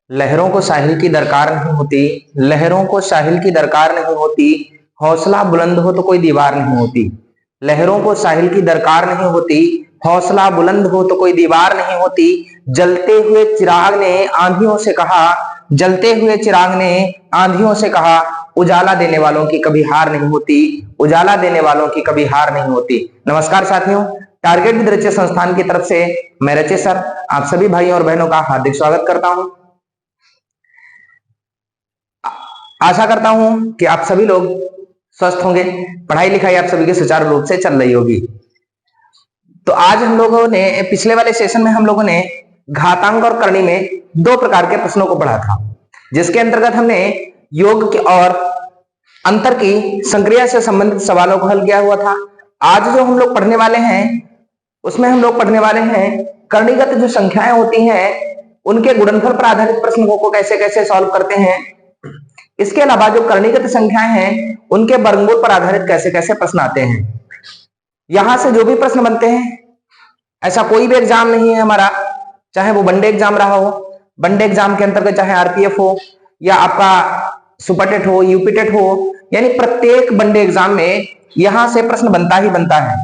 लहरों को साहिल की दरकार नहीं होती, लहरों को साहिल की दरकार नहीं होती, हौसला बुलंद हो तो कोई दीवार नहीं होती। लहरों को साहिल की दरकार नहीं होती, हौसला बुलंद हो तो कोई दीवार नहीं होती। जलते हुए चिराग ने आंधियों से कहा, जलते हुए चिराग ने आंधियों से कहा, उजाला देने वालों की कभी हार नहीं होती, उजाला देने वालों की कभी हार नहीं होती। नमस्कार साथियों, टारगेट विद रचे संस्थान की तरफ से मैं रचे सर आप सभी भाइयों और बहनों का हार्दिक स्वागत करता हूं। आशा करता हूं कि आप सभी लोग स्वस्थ होंगे, पढ़ाई लिखाई आप सभी की सुचारू रूप से चल रही होगी। तो आज हम लोगों ने पिछले वाले सेशन में हम लोगों ने घातांक और करणी में दो प्रकार के प्रश्नों को पढ़ा था, जिसके अंतर्गत हमने योग और अंतर की संक्रिया से संबंधित सवालों को हल किया हुआ था। आज जो हम लोग पढ़ने वाले हैं उसमें हम लोग पढ़ने वाले हैं करणीगत जो संख्याएं होती हैं उनके गुणनफल पर आधारित प्रश्नों को कैसे कैसे सॉल्व करते हैं। इसके अलावा जो करणीगत संख्याएं हैं उनके वर्गमूल पर आधारित कैसे कैसे प्रश्न आते हैं। यहां से जो भी प्रश्न बनते हैं, ऐसा कोई भी एग्जाम नहीं है हमारा, चाहे वो वनडे एग्जाम रहा हो, वनडे एग्जाम के अंतर्गत चाहे आरपीएफ हो या आपका सुपरटेट हो, यूपीटेट हो, यानी प्रत्येक वनडे एग्जाम में यहां से प्रश्न बनता ही बनता है।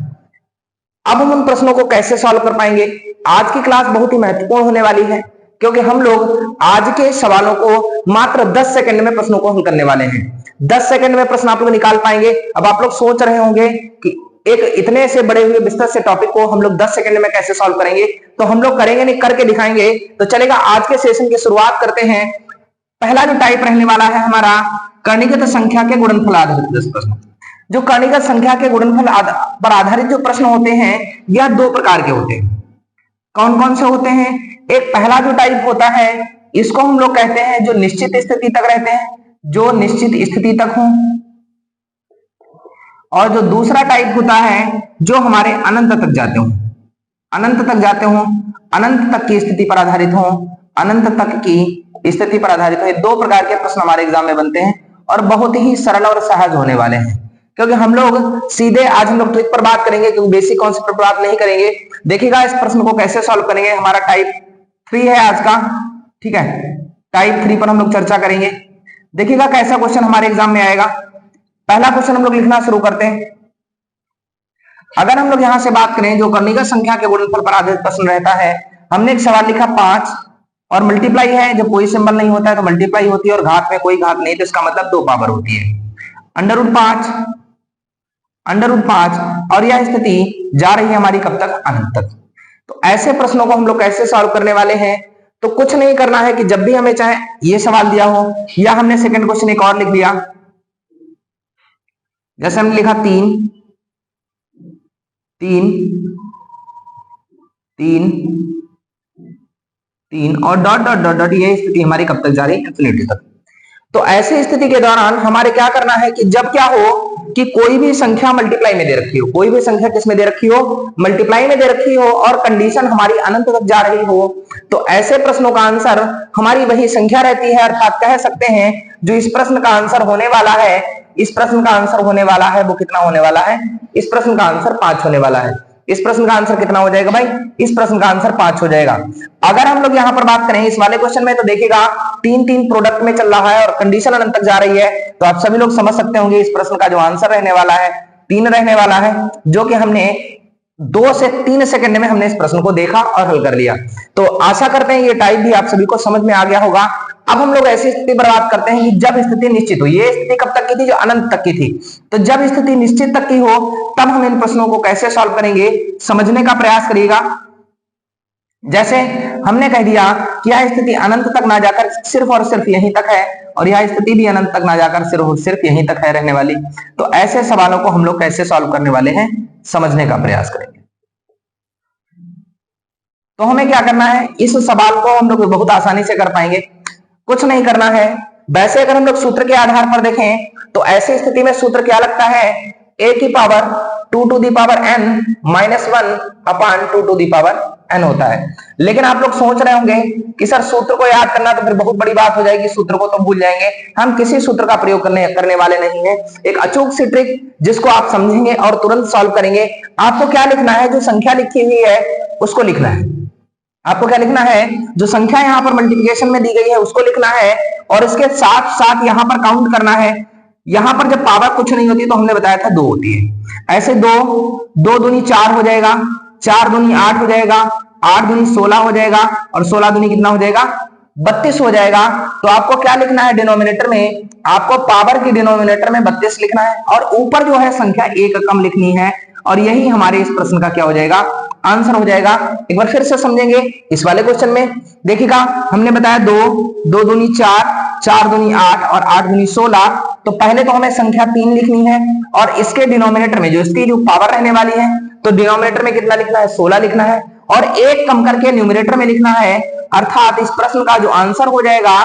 अब हम उन प्रश्नों को कैसे सॉल्व कर पाएंगे। आज की क्लास बहुत ही महत्वपूर्ण होने वाली है, क्योंकि हम लोग आज के सवालों को मात्र 10 सेकंड में प्रश्नों को हल करने वाले हैं। 10 सेकंड में प्रश्न आप लोग निकाल पाएंगे। अब आप लोग सोच रहे होंगे कि एक इतने से बड़े हुए विस्तृत से टॉपिक को हम लोग 10 सेकंड में कैसे सॉल्व करेंगे, तो हम लोग करेंगे नहीं, करके दिखाएंगे। तो चलेगा, आज के सेशन की शुरुआत करते हैं। पहला जो टाइप रहने वाला है हमारा करणीगत संख्या के गुणनफल आधारित प्रश्न। जो करणीगत संख्या के गुणनफल पर आधारित जो प्रश्न होते हैं यह दो प्रकार के होते हैं। कौन कौन से होते हैं? एक पहला जो टाइप होता है इसको हम लोग कहते हैं जो निश्चित स्थिति तक रहते हैं, जो निश्चित स्थिति तक हो। और जो दूसरा टाइप होता है जो हमारे अनंत तक जाते हो, अनंत तक जाते हो, अनंत तक की स्थिति पर आधारित हो, अनंत तक की स्थिति पर आधारित हो। ये दो प्रकार के प्रश्न हमारे एग्जाम में बनते हैं और बहुत ही सरल और सहज होने वाले हैं, क्योंकि हम लोग सीधे आज हम लोग ट्रिक पर बात करेंगे, क्योंकि बेसिक कॉन्सेप्ट पर बात नहीं करेंगे। देखिएगा इस प्रश्न को कैसे सॉल्व करेंगे। हमारा टाइप 3 है आज का, ठीक है, टाइप 3 पर हम लोग चर्चा करेंगे। देखिएगा कैसा क्वेश्चन हमारे एग्जाम में आएगा। पहला क्वेश्चन हम लोग लिखना शुरू करते हैं। अगर हम लोग यहां से बात करें जो करणीगत संख्या के गुणनफल पर आधारित प्रश्न रहता है, हमने एक सवाल लिखा 5 और मल्टीप्लाई है, जब कोई सिंबल नहीं होता है तो मल्टीप्लाई होती है और घात में कोई घात नहीं, तो इसका मतलब 2 पावर होती है। √5 और यह स्थिति जा रही है हमारी कब तक? अनंत तक। तो ऐसे प्रश्नों को हम लोग कैसे सॉल्व करने वाले हैं? तो कुछ नहीं करना है कि जब भी हमें चाहे ये सवाल दिया हो या हमने सेकंड क्वेश्चन एक और लिख दिया, जैसे हमने लिखा 3 और डॉट डॉट डॉट डॉट, ये स्थिति हमारी कब तक जा रही है? इंफिनिटी तक। तो ऐसी स्थिति के दौरान हमारे क्या करना है कि जब क्या हो कि कोई भी संख्या मल्टीप्लाई में दे रखी हो, कोई भी संख्या किस में दे रखी हो? मल्टीप्लाई में दे रखी हो और कंडीशन हमारी अनंत तक जा रही हो, तो ऐसे प्रश्नों का आंसर हमारी वही संख्या रहती है। अर्थात कह सकते हैं जो इस प्रश्न का आंसर होने वाला है, इस प्रश्न का आंसर होने वाला है वो कितना होने वाला है? इस प्रश्न का आंसर 5 होने वाला है। इस प्रश्न का आंसर कितना हो जाएगा भाई? इस प्रश्न का आंसर 5 हो जाएगा। अगर हम लोग यहां पर बात करें इस वाले क्वेश्चन में, तो देखिएगा 3 प्रोडक्ट में चल रहा है और कंडीशन अनंत तक जा रही है, तो आप सभी लोग समझ सकते होंगे इस प्रश्न का जो आंसर रहने वाला है 3 रहने वाला है, जो कि हमने 2 से 3 सेकंड में हमने इस प्रश्न को देखा और हल कर लिया। तो आशा करते हैं ये टाइप भी आप सभी को समझ में आ गया होगा। अब हम लोग ऐसी स्थिति पर बात करते हैं कि जब स्थिति निश्चित हो। ये स्थिति कब तक की थी? जो अनंत तक की थी। तो जब स्थिति निश्चित तक की हो तब हम इन प्रश्नों को कैसे सॉल्व करेंगे, समझने का प्रयास करिएगा। जैसे हमने कह दिया कि यह स्थिति अनंत तक ना जाकर सिर्फ और सिर्फ यहीं तक है, और यह स्थिति भी अनंत तक ना जाकर सिर्फ और सिर्फ यहीं तक है रहने वाली। तो ऐसे सवालों को हम लोग कैसे सॉल्व करने वाले हैं, समझने का प्रयास करेंगे। तो हमें क्या करना है, इस सवाल को हम लोग बहुत आसानी से कर पाएंगे। कुछ नहीं करना है। वैसे अगर हम लोग सूत्र के आधार पर देखें तो ऐसी स्थिति में सूत्र क्या लगता है? a की power 2 to the power n - 1 upon 2 to the power n होता है। लेकिन आप लोग सोच रहे होंगे कि सर सूत्र को याद करना तो फिर बहुत बड़ी बात हो जाएगी, सूत्र को तो भूल जाएंगे। हम किसी सूत्र का प्रयोग करने वाले नहीं है। एक अचूक सी ट्रिक जिसको आप समझेंगे और तुरंत सॉल्व करेंगे। आपको क्या लिखना है? जो संख्या लिखी हुई है उसको लिखना है। आपको क्या लिखना है, जो संख्या यहाँ पर मल्टीप्लिकेशन में दी गई है उसको लिखना है और इसके साथ साथ यहाँ पर काउंट करना है। यहाँ पर जब पावर कुछ नहीं होती तो हमने बताया था 2 होती है। ऐसे 2 2 दूनी 4 हो जाएगा, 4 दूनी 8 हो जाएगा, 8 दूनी 16 हो जाएगा और 16 दूनी कितना हो जाएगा, 32 हो जाएगा। तो आपको क्या लिखना है डिनोमिनेटर में, आपको पावर की डिनोमिनेटर में 32 लिखना है और ऊपर जो है संख्या 1 कम लिखनी है और यही हमारे इस प्रश्न का क्या हो जाएगा, आंसर हो जाएगा। एक बार फिर से समझेंगे इस वाले क्वेश्चन में। देखिएगा हमने बताया 2 2 दूनी 4, 4 दूनी 8 और 8 दूनी 16। तो पहले तो हमें संख्या 3 लिखनी है और इसके डिनोमिनेटर में जो इसकी जो पावर रहने वाली है तो डिनोमिनेटर में कितना लिखना है, 16 लिखना है और 1 कम करके न्यूमरेटर में लिखना है। अर्थात इस प्रश्न का जो आंसर हो जाएगा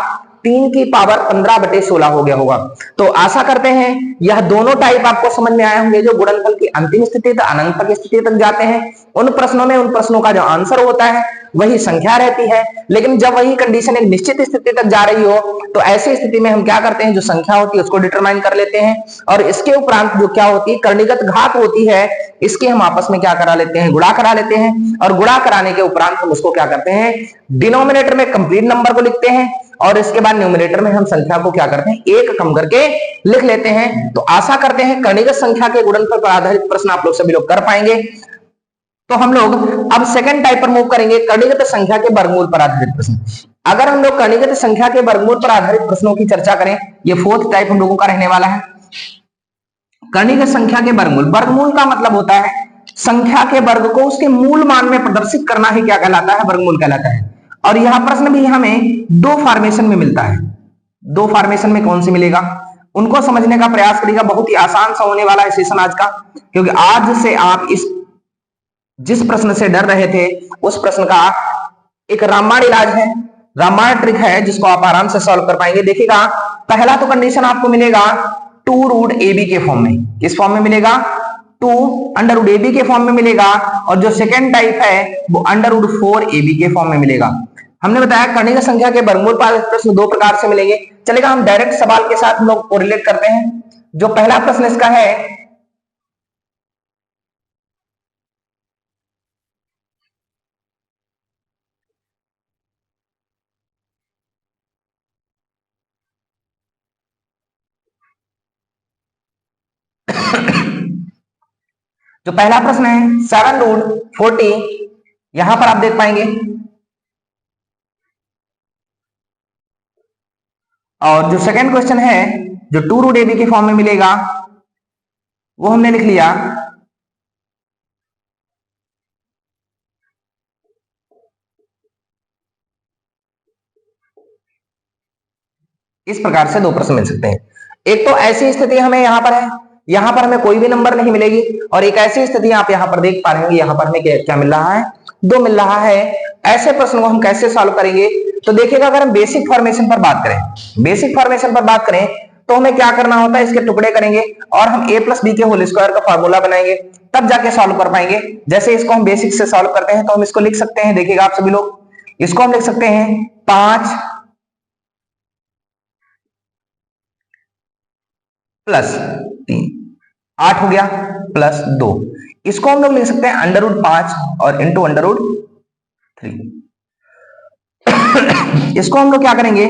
3 की पावर 15/16 हो गया होगा। तो आशा करते हैं यह दोनों टाइप आपको समझ में आए होंगे, जो गुणनफल की अंतिम स्थिति तक अनंत की स्थिति तक जाते हैं। उन प्रश्नों में उन प्रश्नों का जो आंसर होता है वही संख्या रहती है, लेकिन जब वही कंडीशन एक निश्चित स्थिति तक जा रही हो तो ऐसी स्थिति में हम क्या करते हैं, जो संख्या होती है उसको डिटरमाइन कर लेते हैं और इसके उपरांत जो क्या होती है कर्णीगत घात होती है इसके हम आपस में क्या करा लेते हैं, गुणा करा लेते हैं और गुणा कराने के उपरांत हम उसको क्या करते हैं, डिनोमिनेटर में कंप्लीट नंबर को लिखते हैं और इसके बाद न्यूमरेटर में हम संख्या को क्या करते हैं, 1 कम करके लिख लेते हैं। तो आशा करते हैं कर्णीगत संख्या के गुणनफल पर आधारित प्रश्न आप लोग सभी लोग कर पाएंगे। तो हम लोग अब सेकंड टाइप पर मूव करेंगे, कर्णीगत संख्या के वर्गमूल पर आधारित प्रश्न। अगर हम लोग कर्णीगत संख्या के वर्गमूल पर आधारित प्रश्नों की चर्चा करें, ये 4th टाइप हम लोगों का रहने वाला है। कर्णीगत संख्या के वर्गमूल, वर्गमूल का मतलब होता है संख्या के वर्ग को उसके मूल मान में प्रदर्शित करना ही क्या कहलाता है, वर्गमूल कहलाता है। और यह प्रश्न भी हमें 2 फॉर्मेशन में मिलता है। 2 फॉर्मेशन में कौन सी मिलेगा उनको समझने का प्रयास करिएगा। बहुत ही आसान सा होने वाला है सेशन आज का, क्योंकि आज से आप इस जिस प्रश्न से डर रहे थे उस प्रश्न का एक रामबाण इलाज है, रामबाण ट्रिक है जिसको आप आराम से सॉल्व कर पाएंगे। देखिएगा पहला तो कंडीशन आपको मिलेगा 2√ab के फॉर्म में, किस फॉर्म में मिलेगा, 2√ab के फॉर्म में मिलेगा और जो सेकेंड टाइप है वो √4ab के फॉर्म में मिलेगा। हमने बताया कर्णीय संख्या के वर्गमूल पर प्रश्न 2 प्रकार से मिलेंगे। चलेगा हम डायरेक्ट सवाल के साथ हम लोग को रिलेट करते हैं। जो पहला प्रश्न इसका है, जो पहला प्रश्न है 7√40, यहां पर आप देख पाएंगे और जो सेकंड क्वेश्चन है जो 2√ab के फॉर्म में मिलेगा वो हमने लिख लिया इस प्रकार से 2 प्रश्न मिल सकते हैं। एक तो ऐसी स्थिति हमें यहां पर है, यहां पर हमें कोई भी नंबर नहीं मिलेगी और एक ऐसी स्थिति आप यहां पर देख पा रहे होंगे यहां पर हमें क्या मिल रहा है, 2 मिल रहा है। ऐसे प्रश्न को हम कैसे सॉल्व करेंगे, तो देखिएगा अगर हम बेसिक फॉर्मेशन पर बात करें, बेसिक फॉर्मेशन पर बात करें तो हमें क्या करना होता है, इसके टुकड़े करेंगे और हम a+b के होल स्क्वायर का फॉर्मूला बनाएंगे, तब जाके सॉल्व कर पाएंगे। जैसे इसको हम बेसिक से सॉल्व करते हैं तो हम इसको लिख सकते हैं, देखिएगा आप सभी लोग, इसको हम लिख सकते हैं 5 + 3, 8 हो गया, +2। इसको हम लोग लिख सकते हैं √5 और इंटू √3। इसको हम लोग क्या करेंगे,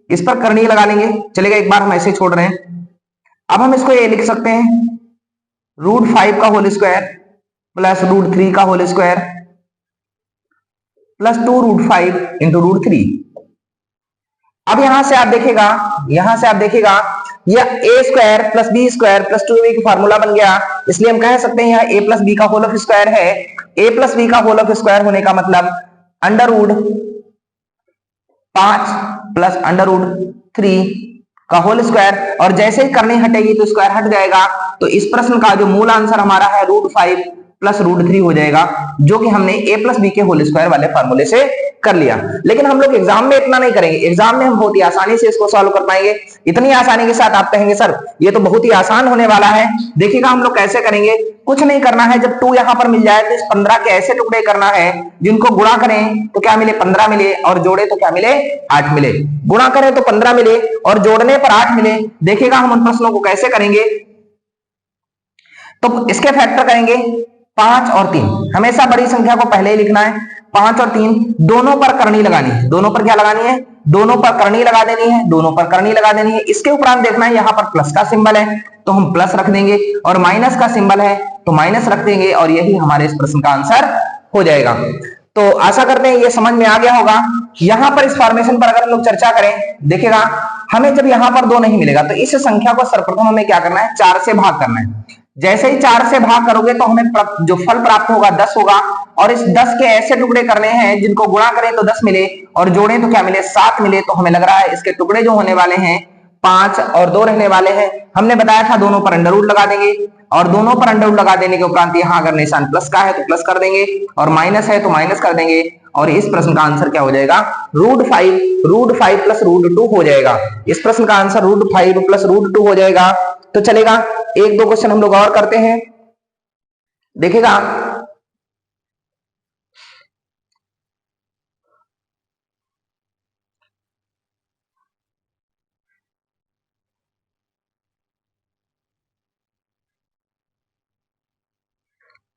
इस पर करणीय लगा लेंगे। चलेगा, एक बार हम ऐसे छोड़ रहे हैं। अब हम इसको ये लिख सकते हैं √5 का होल स्क्वायर + √3 का होल स्क्वायर + 2√5 इंटू √3। अब यहां से आप देखिएगा यह a² + b² + 2ab का फार्मूला बन गया, इसलिए हम कह सकते हैं यह a + b का होल स्क्वायर है। a + b का होल स्क्वायर होने का मतलब √5 + √3 का होल स्क्वायर, और जैसे ही करनी हटेगी तो स्क्वायर हट जाएगा। तो इस प्रश्न का जो मूल आंसर हमारा है √5 + √3 हो जाएगा, जो कि हमने a + b के होल स्क्वायर वाले फार्मूले से कर लिया। लेकिन हम लोग एग्जाम में इतना नहीं करेंगे, एग्जाम में हम बहुत ही आसानी से इसको सॉल्व कर पाएंगे। इतनी आसानी के साथ आप कहेंगे सर ये तो बहुत ही आसान होने वाला है। देखिएगा हम लोग कैसे करेंगे, कुछ नहीं करना है। जब 2 यहां पर मिल जाए तो इस 15 के ऐसे टुकड़े करना है जिनको गुणा करें तो क्या मिले, 15 मिले, और जोड़े तो क्या मिले, 8 मिले। गुणा करें तो 15 मिले और जोड़ने पर 8 मिले। देखिएगा हम उन प्रश्नों को कैसे करेंगे, तो इसके फैक्टर करेंगे 5 और 3। हमेशा बड़ी संख्या को पहले ही लिखना है। 5 और 3 दोनों पर करनी लगानी है। दोनों पर क्या लगानी है? दोनों पर करनी लगा देनी है। दोनों पर करनी लगा देनी है। इसके उपरांत देखना है यहां पर प्लस का सिंबल है तो हम प्लस रख देंगे, और माइनस का सिंबल है तो माइनस रख देंगे, और यही हमारे इस प्रश्न का आंसर हो जाएगा। तो आशा करते हैं ये समझ में आ गया होगा। यहां पर इस फॉर्मेशन पर अगर हम लोग चर्चा करें, देखिएगा हमें जब यहां पर 2 नहीं मिलेगा तो इस संख्या को सर्वप्रथम हमें क्या करना है? 4 से भाग करना है। जैसे ही 4 से भाग करोगे तो हमें जो फल प्राप्त होगा 10 होगा, और इस 10 के ऐसे टुकड़े करने हैं जिनको गुणा करें तो 10 मिले और जोड़ें तो क्या मिले? 7 मिले। तो हमें लग रहा है इसके टुकड़े जो होने वाले हैं 5 और 2 रहने वाले हैं। हमने बताया था दोनों पर अंडर रूट लगा देंगे, और दोनों पर अंडर रूट लगा देने के उपरांत यहां अगर निशान प्लस का है तो प्लस कर देंगे, और माइनस है तो माइनस कर देंगे, और इस प्रश्न का आंसर क्या हो जाएगा? √5 प्लस √2 हो जाएगा। इस प्रश्न का आंसर √5 प्लस √2 हो जाएगा। तो चलेगा, 1-2 क्वेश्चन हम लोग और करते हैं। देखिएगा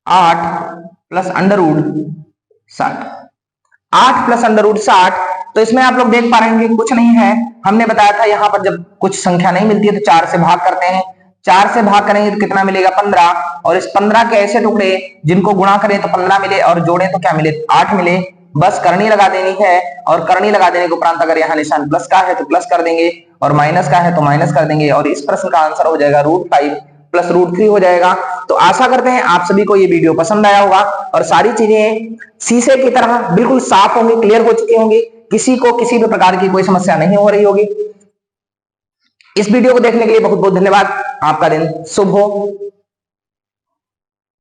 8 plus under root 60, 8 plus under root 60। तो इसमें आप लोग देख पा रहे हैं कुछ नहीं है। हमने बताया था यहां पर जब कुछ संख्या नहीं मिलती है तो 4 से भाग करते हैं। 4 से भाग करेंगे तो कितना मिलेगा? 15, और इस 15 के ऐसे टुकड़े जिनको गुणा करें तो 15 मिले, और जोड़े तो क्या मिले? 8 मिले। बस करनी लगा देनी है, और करनी लगा देने के उपरांत अगर यहाँ निशान प्लस का है तो प्लस कर देंगे, और माइनस का है तो माइनस कर देंगे, और इस प्रश्न का आंसर हो जाएगा √5 प्लस √3 हो जाएगा। तो आशा करते हैं आप सभी को ये वीडियो पसंद आया होगा, और सारी चीजें शीशे की तरह बिल्कुल साफ होंगी, क्लियर हो चुकी होंगी, किसी को किसी भी प्रकार की कोई समस्या नहीं हो रही होगी। इस वीडियो को देखने के लिए बहुत बहुत धन्यवाद। आपका दिन शुभ हो।